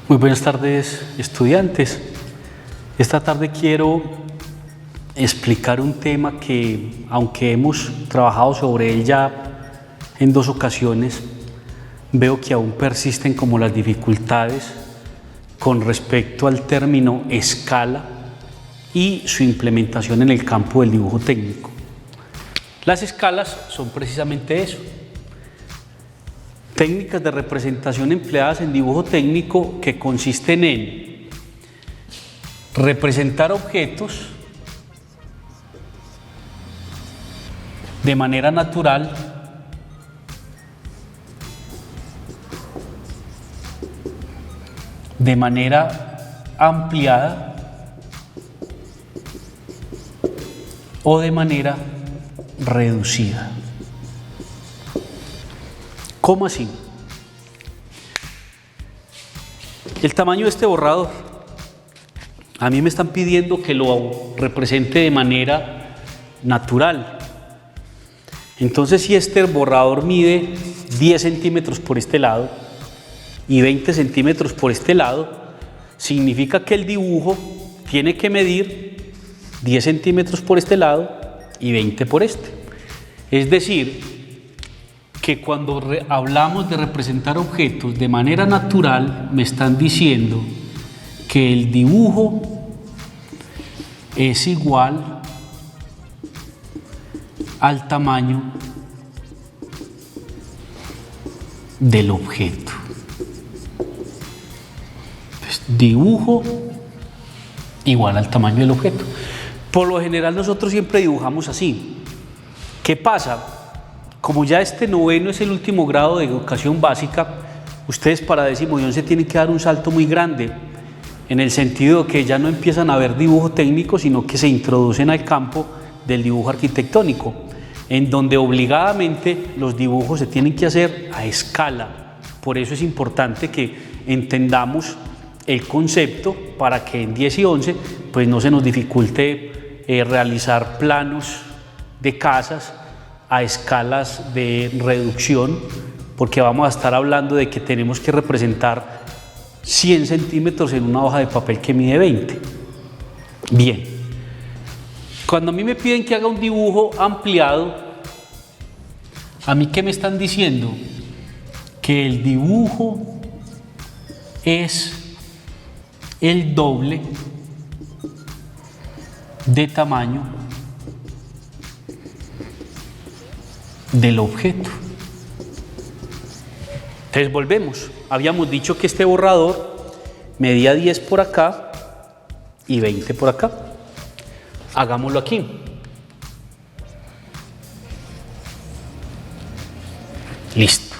Muy buenas tardes, estudiantes. Esta tarde quiero explicar un tema que, aunque hemos trabajado sobre él ya en 2 ocasiones, veo que aún persisten como las dificultades con respecto al término escala y su implementación en el campo del dibujo técnico. Las escalas son precisamente eso. Técnicas de representación empleadas en dibujo técnico que consisten en representar objetos de manera natural, de manera ampliada o de manera reducida. ¿Cómo así? El tamaño de este borrador, a mí me están pidiendo que lo represente de manera natural. Entonces, si este borrador mide 10 centímetros por este lado y 20 centímetros por este lado, significa que el dibujo tiene que medir 10 centímetros por este lado y 20 por este. Es decir, que cuando hablamos de representar objetos de manera natural, me están diciendo que el dibujo es igual al tamaño del objeto. Pues, dibujo igual al tamaño del objeto. Por lo general nosotros siempre dibujamos así. ¿Qué pasa? Como ya este noveno es el último grado de educación básica, ustedes para 10º y 11 tienen que dar un salto muy grande, en el sentido de que ya no empiezan a ver dibujo técnico, sino que se introducen al campo del dibujo arquitectónico, en donde obligadamente los dibujos se tienen que hacer a escala. Por eso es importante que entendamos el concepto para que en 10 y 11 pues no se nos dificulte realizar planos de casas a escalas de reducción, porque vamos a estar hablando de que tenemos que representar 100 centímetros en una hoja de papel que mide 20. Bien, cuando a mí me piden que haga un dibujo ampliado, ¿a mí qué me están diciendo? Que el dibujo es el doble de tamaño del objeto. Entonces volvemos. Habíamos dicho que este borrador medía 10 por acá y 20 por acá. Hagámoslo aquí. Listo.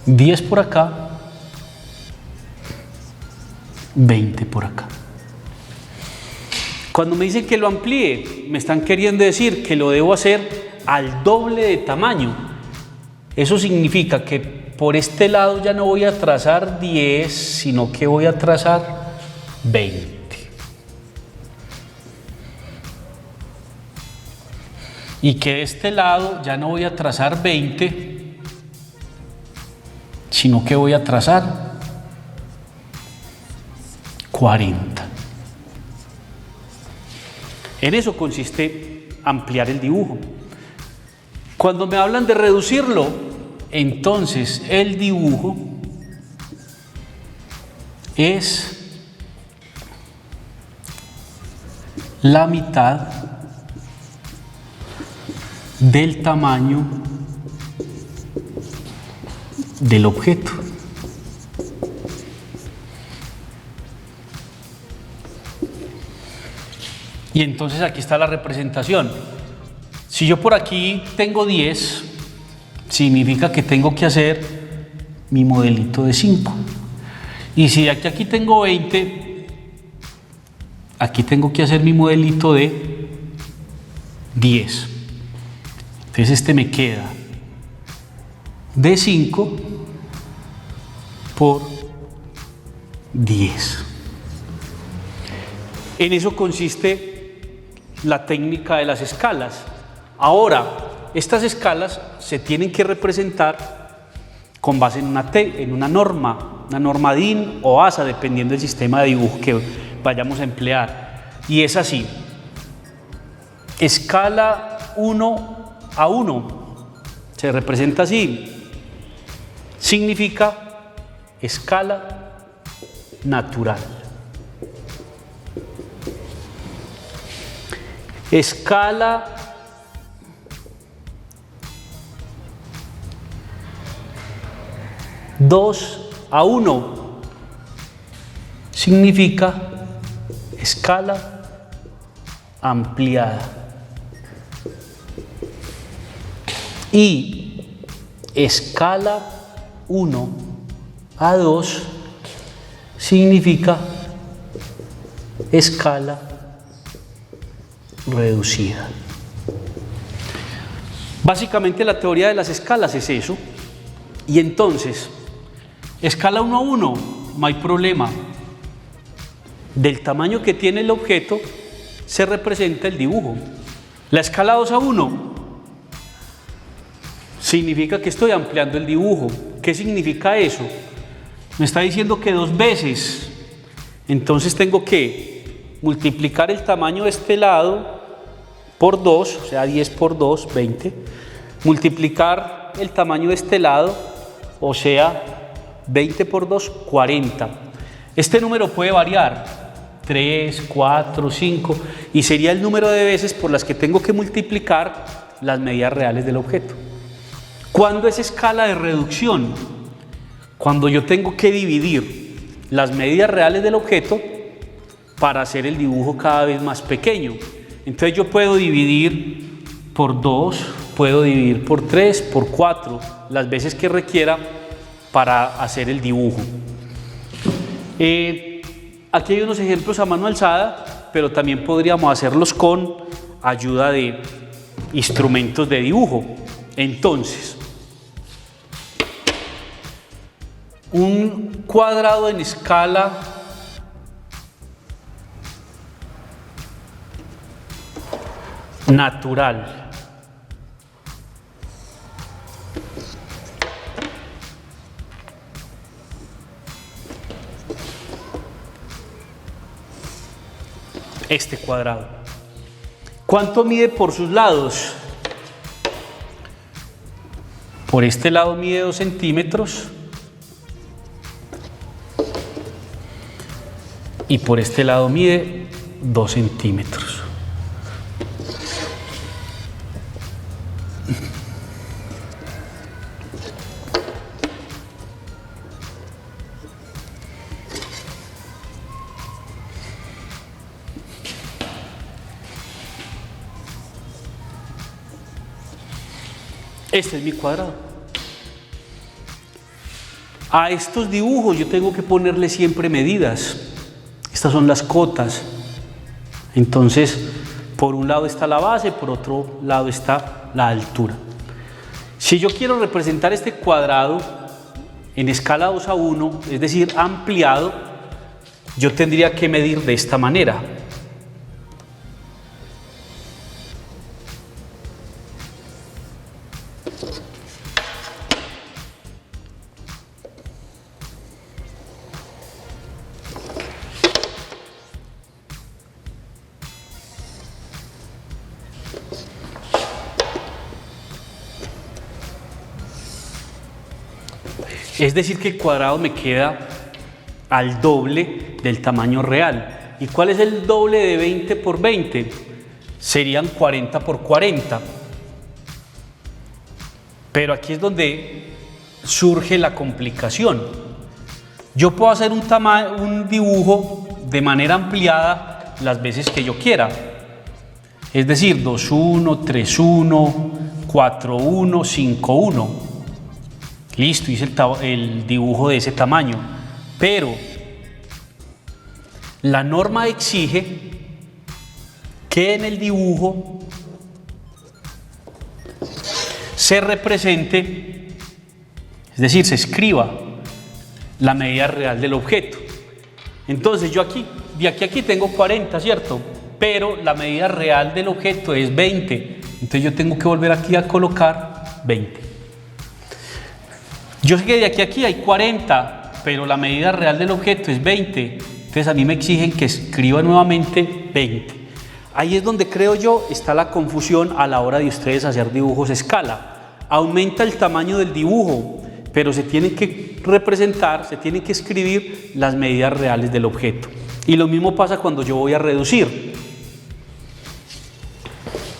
10 por acá, 20 por acá. Cuando me dicen que lo amplíe, me están queriendo decir que lo debo hacer al doble de tamaño. Eso significa que por este lado ya no voy a trazar 10, sino que voy a trazar 20. Y que de este lado ya no voy a trazar 20, sino que voy a trazar 40. En eso consiste ampliar el dibujo. Cuando me hablan de reducirlo, entonces el dibujo es la mitad del tamaño del objeto. Y entonces aquí está la representación. Si yo por aquí tengo 10, significa que tengo que hacer mi modelito de 5. Y si aquí tengo 20, aquí tengo que hacer mi modelito de 10. Entonces este me queda de 5 por 10. En eso consiste la técnica de las escalas. Ahora, estas escalas se tienen que representar con base en una norma DIN o ASA, dependiendo del sistema de dibujo que vayamos a emplear. Y es así: escala 1:1 se representa así. Significa escala natural. Escala 2:1 significa escala ampliada. Y escala 1:2 significa escala reducida. Básicamente la teoría de las escalas es eso. Y entonces, escala 1:1, no hay problema. Del tamaño que tiene el objeto se representa el dibujo. La escala 2:1 significa que estoy ampliando el dibujo. ¿Qué significa eso? Me está diciendo que 2 veces. Entonces tengo que multiplicar el tamaño de este lado por 2, o sea, 10 por 2, 20. Multiplicar el tamaño de este lado, o sea, 20 por 2, 40. Este número puede variar, 3, 4, 5, y sería el número de veces por las que tengo que multiplicar las medidas reales del objeto. ¿Cuándo es escala de reducción? Cuando yo tengo que dividir las medidas reales del objeto para hacer el dibujo cada vez más pequeño. Entonces yo puedo dividir por 2, puedo dividir por 3, por 4, las veces que requiera para hacer el dibujo. Aquí hay unos ejemplos a mano alzada, pero también podríamos hacerlos con ayuda de instrumentos de dibujo. Entonces, un cuadrado en escala natural. Este cuadrado. ¿Cuánto mide por sus lados? Por este lado mide 2 centímetros y por este lado mide 2 centímetros. Este es mi cuadrado. A estos dibujos yo tengo que ponerle siempre medidas. Estas son las cotas. Entonces, por un lado está la base, por otro lado está la altura. Si yo quiero representar este cuadrado en escala 2:1, es decir, ampliado, yo tendría que medir de esta manera. Es decir, que el cuadrado me queda al doble del tamaño real. ¿Y cuál es el doble de 20 por 20? Serían 40 por 40. Pero aquí es donde surge la complicación. Yo puedo hacer un dibujo de manera ampliada las veces que yo quiera. Es decir, 2:1, 3:1, 4:1, 5:1. Listo, hice el dibujo de ese tamaño, pero la norma exige que en el dibujo se represente, es decir, se escriba la medida real del objeto. Entonces yo aquí, de aquí a aquí tengo 40, ¿cierto? Pero la medida real del objeto es 20. Entonces yo tengo que volver aquí a colocar 20. Yo sé que de aquí a aquí hay 40, pero la medida real del objeto es 20. Entonces a mí me exigen que escriba nuevamente 20. Ahí es donde creo yo está la confusión a la hora de ustedes hacer dibujos a escala. Aumenta el tamaño del dibujo, pero se tienen que representar, se tienen que escribir las medidas reales del objeto. Y lo mismo pasa cuando yo voy a reducir.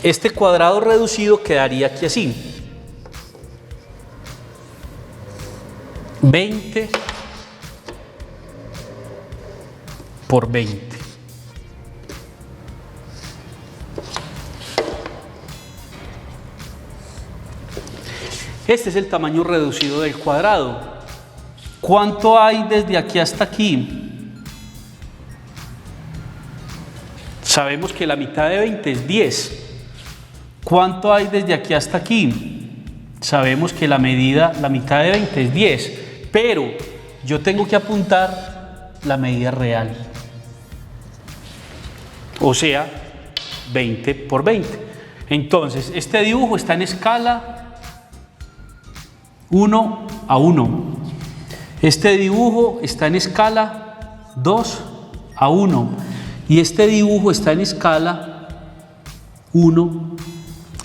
Este cuadrado reducido quedaría aquí así. 20 por 20. Este es el tamaño reducido del cuadrado. ¿Cuánto hay desde aquí hasta aquí? Sabemos que la mitad de 20 es 10. ¿Cuánto hay desde aquí hasta aquí? Sabemos que la mitad de 20 es 10, pero yo tengo que apuntar la medida real. O sea, 20 por 20. Entonces, este dibujo está en escala 1 a 1. Este dibujo está en escala 2 a 1. Y este dibujo está en escala 1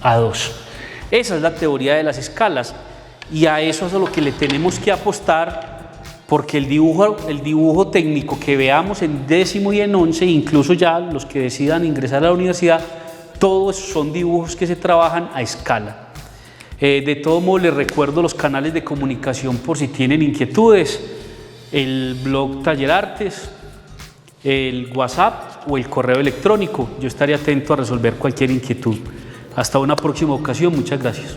a 2. Esa es la teoría de las escalas. Y a eso es a lo que le tenemos que apostar, porque el dibujo técnico que veamos en 10º y en 11, incluso ya los que decidan ingresar a la universidad, todos son dibujos que se trabajan a escala. De todo modo, les recuerdo los canales de comunicación por si tienen inquietudes: el blog Taller Artes, el WhatsApp o el correo electrónico. Yo estaré atento a resolver cualquier inquietud. Hasta una próxima ocasión. Muchas gracias.